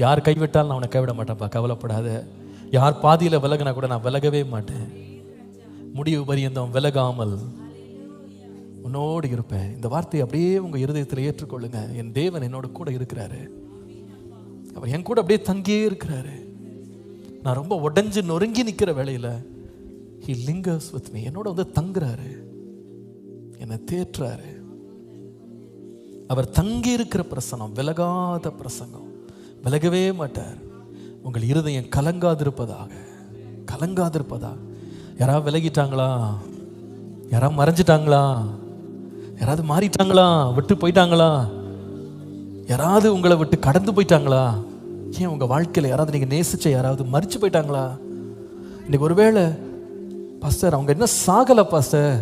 யார் கைவிட்டாலும் நான் உன்னை கைவிட மாட்டேன்ப்பா, கவலைப்படாத. யார் பாதியில் விலகினா கூட நான் விலகவே மாட்டேன், முடிவு பரியந்தம் விலகாமல் உன்னோடு இருப்பேன். இந்த வார்த்தையை அப்படியே உங்க இருதயத்தில் ஏற்றுக்கொள்ளுங்க. என் தேவன் என்னோட கூட இருக்கிறாரு, அவர் என் கூட அப்படியே தங்கியே இருக்கிறாரு. நான் ரொம்ப உடைஞ்சு நொறுங்கி நிற்கிற வேளையில he lingers with me, என்னோட வந்து தங்குறாரு, என்னை தேற்றாரு. அவர் தங்கி இருக்கிற பிரசனம் விலகாத பிரசங்கம், விலகவே மாட்டார். உங்கள் இருதயம் கலங்காதிருப்பதாக, கலங்காதிருப்பதாக. யாராவது விலகிட்டாங்களா? யாராவது மறைஞ்சிட்டாங்களா? யாராவது மாறிட்டாங்களா? விட்டு போயிட்டாங்களா? யாராவது உங்களை விட்டு கடந்து போயிட்டாங்களா? ஏன் உங்க வாழ்க்கையில் யாராவது நீங்க நேசிச்ச யாராவது மறிச்சு போயிட்டாங்களா? இன்னைக்கு ஒருவேளை பாஸ்டர் அவங்க என்ன சாகலை பாஸ்டர்,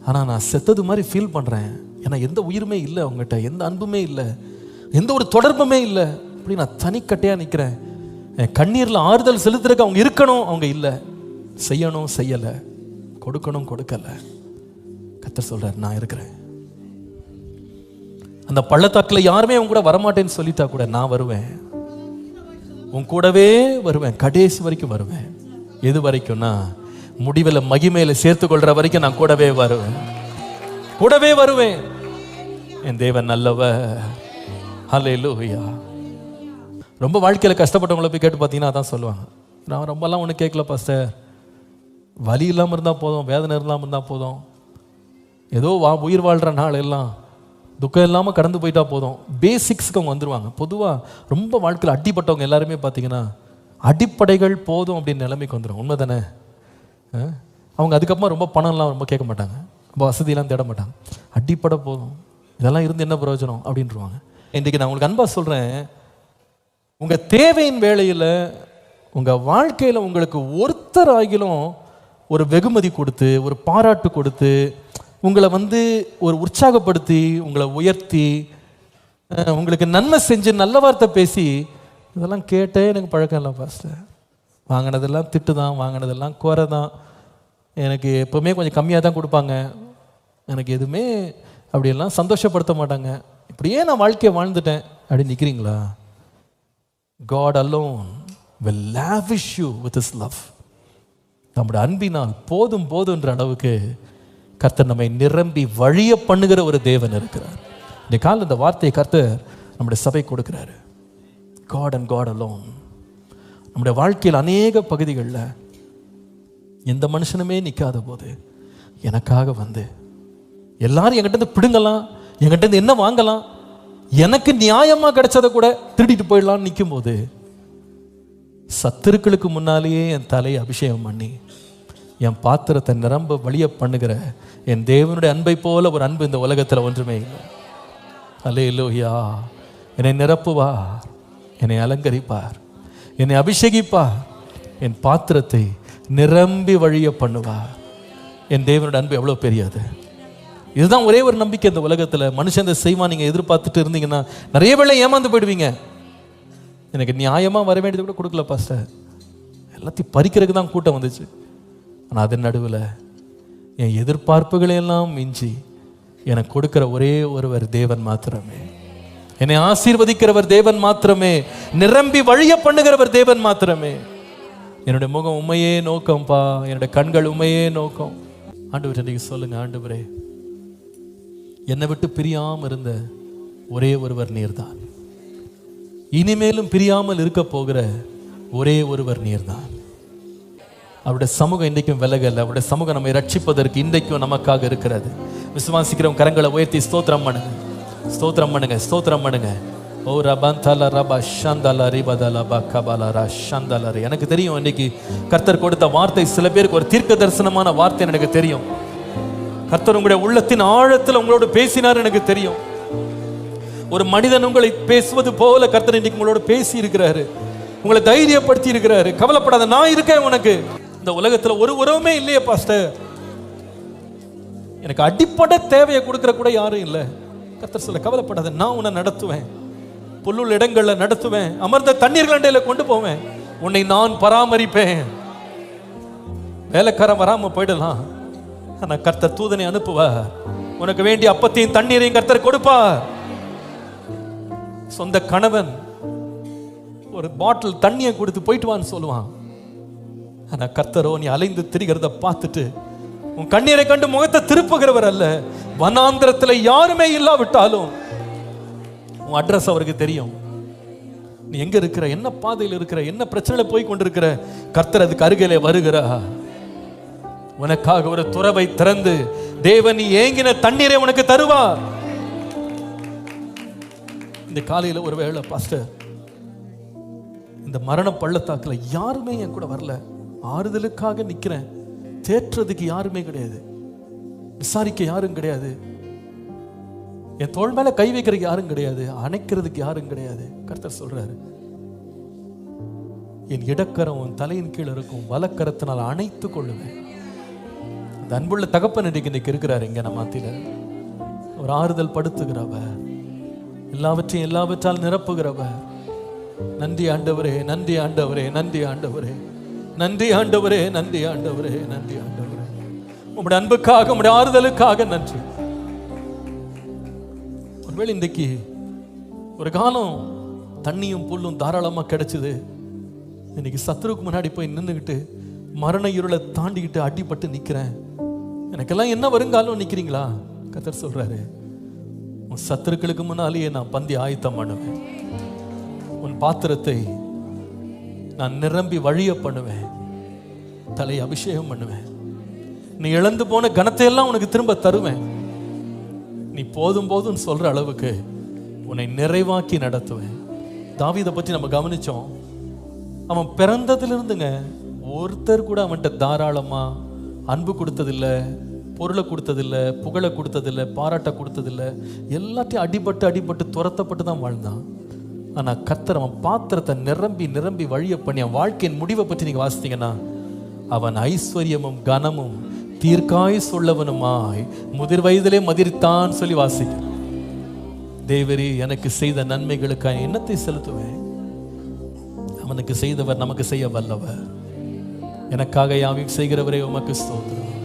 ஆனால் நான் செத்தது மாதிரி ஃபீல் பண்ணுறேன், ஏன்னா எந்த உயிருமே இல்லை அவங்ககிட்ட, எந்த அன்புமே இல்லை, எந்த ஒரு தொடர்புமே இல்லை, அப்படி நான் தனிக்கட்டையாக நிற்கிறேன். என் கண்ணீரில் ஆறுதல் செலுத்துறதுக்கு அவங்க இருக்கணும், அவங்க இல்லை, செய்யணும் செய்யலை, கொடுக்கணும் கொடுக்கலை. கர்த்தர் சொல்றார் நான் இருக்கிறேன். அந்த பள்ளத்தாக்கில் யாருமே உன் கூட வரமாட்டேன்னு சொல்லிட்டா கூட நான் வருவேன், உன் கூடவே வருவேன், கடைசி வரைக்கும் வருவேன். எது வரைக்கும்னா முடிவில் மகிமையில சேர்த்து கொள்ற வரைக்கும் நான் கூடவே வருவேன், கூடவே வருவேன். என் தேவன் நல்லவர். ஹல்லேலூயா. ரொம்ப வாழ்க்கையில் கஷ்டப்பட்டவங்களை போய் கேட்டு பார்த்தீங்கன்னா அதான் சொல்லுவாங்க, நான் ரொம்பலாம் ஒன்றும் கேட்கல பாஸ்டர், வலி இல்லாமல் இருந்தால் போதும், வேதனை இல்லாமல் இருந்தால் போதும், ஏதோ உயிர் வாழ்கிற நாள் எல்லாம் துக்கம் இல்லாமல் கடந்து போயிட்டா போதும். பேசிக்ஸ்க்கு அவங்க வந்துடுவாங்க. பொதுவாக ரொம்ப வாழ்க்கையில் அடிப்பட்டவங்க எல்லாருமே பார்த்தீங்கன்னா அடிப்படைகள் போதும் அப்படின்னு நிலைமைக்கு வந்துடும். உண்மை தானே? அவங்க அதுக்கப்புறமா ரொம்ப பணம்லாம் ரொம்ப கேட்க மாட்டாங்க, ரொம்ப வசதியெல்லாம் தேட மாட்டாங்க. அடிப்படை போதும், இதெல்லாம் இருந்து என்ன பிரயோஜனம் அப்படின்ட்டுருவாங்க. இன்றைக்கு நான் உங்களுக்கு அன்பா சொல்கிறேன், உங்கள் தேவையின் வேளையில் உங்கள் வாழ்க்கையில் உங்களுக்கு ஒருத்தர் ஆகிலும் ஒரு வெகுமதி கொடுத்து, ஒரு பாராட்டு கொடுத்து, உங்களை வந்து ஒரு உற்சாகப்படுத்தி, உங்களை உயர்த்தி, உங்களுக்கு நன்மை செஞ்சு நல்ல வார்த்தை பேசி, இதெல்லாம் கேட்டே எனக்கு பழக்கம் இல்லை பாஸ்டர். வாங்கினதெல்லாம் திட்டு தான், வாங்கினதெல்லாம் குறை தான், எனக்கு எப்போவுமே கொஞ்சம் கம்மியாக தான் கொடுப்பாங்க, எனக்கு எதுவுமே அப்படியெல்லாம் சந்தோஷப்படுத்த மாட்டாங்க, இப்படியே நான் வாழ்க்கையை வாழ்ந்துட்டேன் அப்படின்னு நிற்கிறீங்களா? God alone will lavish you with his love. நம்முடைய அன்பினால் போதும் போதுன்ற அளவுக்கு கர்த்தர் நம்மை நிரம்பி வழிய பண்ணுகிற ஒரு தேவன் இருக்கிறார். இந்த கால இந்த வார்த்தையை கர்த்தர் நம்முடைய சபை கொடுக்கிறாரு. God and God alone. நம்முடைய வாழ்க்கையில் அநேக பகுதிகளில் எந்த மனுஷனுமே நிற்காத போது எனக்காக வந்து எல்லாரும் என்கிட்ட பிடுங்கலாம், என்கிட்ட என்ன வாங்கலாம், எனக்கு நியாயமாக கிடைச்சதை கூட திருடிட்டு போயிடலாம்னு நிற்கும் போது சத்துருக்களுக்கு முன்னாலேயே என் தலையை அபிஷேகம் பண்ணி என் பாத்திரத்தை நிரம்ப வழிய பண்ணுகிற என் தேவனுடைய அன்பை போல ஒரு அன்பு இந்த உலகத்தில் ஒன்றுமே இல்லை. அல்லேலூயா. என்னை நிரப்புவார், என்னை அலங்கரிப்பார், என்னை அபிஷேகிப்பார், என் பாத்திரத்தை நிரம்பி வழிய பண்ணுவார். என் தேவனுடைய அன்பு எவ்வளோ பெரியது. இதுதான் ஒரே ஒரு நம்பிக்கை இந்த உலகத்தில். மனுஷன் இந்த செய்வான் நீங்கள் எதிர்பார்த்துட்டு இருந்தீங்கன்னா நிறைய வேளை ஏமாந்து போயிடுவீங்க. எனக்கு நியாயமாக வர வேண்டியது கூட கொடுக்கல பாஸ்டர், எல்லாத்தையும் பறிக்கிறதுக்கு தான் கூட்டம் வந்துச்சு. ஆனால் அதன் நடுவில் என் எதிர்பார்ப்புகளையெல்லாம் மிஞ்சி எனக்கு கொடுக்கிற ஒரே ஒருவர் தேவன் மாத்திரமே, என்னை ஆசீர்வதிக்கிறவர் தேவன் மாத்திரமே, நிரம்பி வழிய பண்ணுகிறவர் தேவன் மாத்திரமே. என்னுடைய முகம் உண்மையே நோக்கம்பா, என்னுடைய கண்கள் உண்மையே நோக்கம். ஆண்டவரே நீங்க சொல்லுங்க, ஆண்டவரே என்னை விட்டு பிரியாமல் இருந்த ஒரே ஒருவர் நீர்தான், இனிமேலும் பிரியாமல் இருக்க போகிற ஒரே ஒருவர் நீர்தான். அவருடைய சமூகம் இன்றைக்கும் விலகல்ல, அவருடைய சமூகம் நம்மை ரட்சிப்பதற்கு இன்றைக்கும் நமக்காக இருக்கிறது. விசுவாசிக்கிறவங்க கரங்களை உயர்த்தி ஸ்தோத்திரம் பண்ணுங்க, ஸ்தோத்திரம் பண்ணுங்க, ஸ்தோத்திரம் பண்ணுங்க. ஓ ரபந்தல ரபா ஷந்தல ரிபதல பக்கபல ஷந்தல. எனக்கு தெரியும் இன்னைக்கு கர்த்தர் கொடுத்த வார்த்தை சில பேருக்கு ஒரு தீர்க்க தரிசனமான வார்த்தை எனக்கு தெரியும். கர்த்தர் உங்களுடைய உள்ளத்தின் ஆழத்தில் உங்களோடு பேசினார் எனக்கு தெரியும். ஒரு மனிதன் உங்களை பேசுவது போல கர்த்தர் இன்னைக்கு உங்களோட பேசி இருக்கிறாரு, உங்களை தைரியப்படுத்தி இருக்கிறாரு. கவலைப்படாத, நான் இருக்கேன் உனக்கு. இந்த உலகத்தில் ஒரு உறவுமே இல்லையே பாஸ்டர், எனக்கு அடிப்படை தேவையை கொடுக்கிற கூட யாரும் இல்லை. கர்த்தர் சொல்ல, கவலைப்படாத, நான் உன்னை நடத்துவேன், புல்லுள்ள இடங்கள்ல நடத்துவேன், அமர்ந்த தண்ணீர்கள் அண்டையில கொண்டு போவேன், உன்னை நான் பராமரிப்பேன். வேலைக்காரன் வராம போயிடலாம், ஆனா கர்த்தர் தூதனை அனுப்புவார், உனக்கு வேண்டிய அப்பத்தையும் தண்ணீரையும் கர்த்தர் கொடுப்பார். சொந்த கணவன் ஒரு பாட்டில் தண்ணியை கொடுத்து போயிட்டு வான்னு சொல்லுவான். ஆனா கர்த்தரோ நீ அலைந்து திரிகிறத பார்த்துட்டு உன் கண்ணீரை கண்டு முகத்தை திருப்புகிறவர் அல்ல. வனாந்திரத்துல யாருமே இல்லாவிட்டாலும் உன் அட்ரஸ் அவருக்கு தெரியும். நீ எங்க இருக்கிற, என்ன பாதையில் இருக்கிற, என்ன பிரச்சனையில போய் கொண்டிருக்கிற, கர்த்தர் அதுக்கு அருகிலே வருகிறா. உனக்காக ஒரு துறவை திறந்து தேவன் நீ ஏங்கின தண்ணீரை உனக்கு தருவார். இந்த காலையில ஒருவேளை பாஸ்டர் இந்த மரண பள்ளத்தாக்குல யாருமே என் கூட வரல, ஆறுதலுக்காக நிக்கிறேன், தேற்றதுக்கு யாருமே கிடையாது, விசாரிக்க யாரும் கிடையாது, என் தோள் மேல கை வைக்கிறதுக்கு யாரும் கிடையாது, அணைக்கிறதுக்கு யாரும் கிடையாது. கர்த்தர் சொல்றாரு, என் இடக்கரம் உன் தலையின் கீழ் இருக்கும், வலக்கரத்தினால் அணைத்து கொள்ளுவேன். அந்த அன்புள்ள தகப்பன் இன்னைக்கு இருக்கிறாரு இங்க நம்ம மத்தியில. ஒரு ஆறுதல் படுத்துகிறவர், எல்லாவற்றையும் எல்லாவற்றால் நிரப்புகிறவர். நன்றி ஆண்டவரே, நன்றி ஆண்டவரே, நன்றி ஆண்டவரே, நன்றி ஆண்டவரே, நன்றி ஆண்டவரே, நன்றி ஆண்டவரே. உங்களுடைய அன்புக்காக, உங்களுடைய ஆறுதலுக்காக நன்றி. ஒருவேளை இன்றைக்கு ஒரு காலம் தண்ணியும் புல்லும் தாராளமா கிடைச்சது, இன்னைக்கு சத்துருக்கு முன்னாடி போய் நின்றுக்கிட்டு மரண இருளை தாண்டிக்கிட்டு அடிபட்டு நிக்கிறேன், எனக்கெல்லாம் என்ன வருங்காலம் நிக்கிறீங்களா? கர்த்தர் சொல்றாரு, உன் சத்துருக்களுக்கு முன்னாலேயே நான் பந்தி ஆயத்தம் பண்ணுவேன், உன் பாத்திரத்தை நான் நிரம்பி வழிய பண்ணுவேன், தலை அபிஷேகம் பண்ணுவேன், நீ இழந்து போன கனத்தை எல்லாம் உனக்கு திரும்ப தருவேன், நீ போதும் போதும் சொல்ற அளவுக்கு உன்னை நிறைவாக்கி நடத்துவேன். தாவீதை பற்றி நம்ம கவனிச்சோம். அவன் பிறந்ததிலிருந்துங்க ஒருத்தர் கூட அவன்கிட்ட தாராளமா அன்பு கொடுத்ததில்லை, பொருளை கொடுத்ததில்லை, புகழை கொடுத்ததில்லை, பாராட்ட கொடுத்ததில்லை, எல்லாத்தையும் அடிபட்டு அடிபட்டு துரத்தப்பட்டு தான் வாழ்ந்தான். ஆனா கர்த்தர் அவன் பாத்திரத்தை நிரம்பி நிரம்பி வழிய பண்ணி அவன் வாழ்க்கையின் முடிவை பற்றி நீங்க வாசித்தீங்கன்னா, அவன் ஐஸ்வர்யமும் கனமும் தீர்க்காய் சொல்லவனுமாய் முதிர் வயதிலே மதிர்த்தான் சொல்லி வாசிக்க. தேவரே எனக்கு செய்த நன்மைகளுக்காக எண்ணத்தை செலுத்துவேன், அவனுக்கு செய்தவர் நமக்கு செய்ய வல்லவர், எனக்காக யாவையும் செய்கிறவரே உமக்கு ஸ்தோத்திரம்.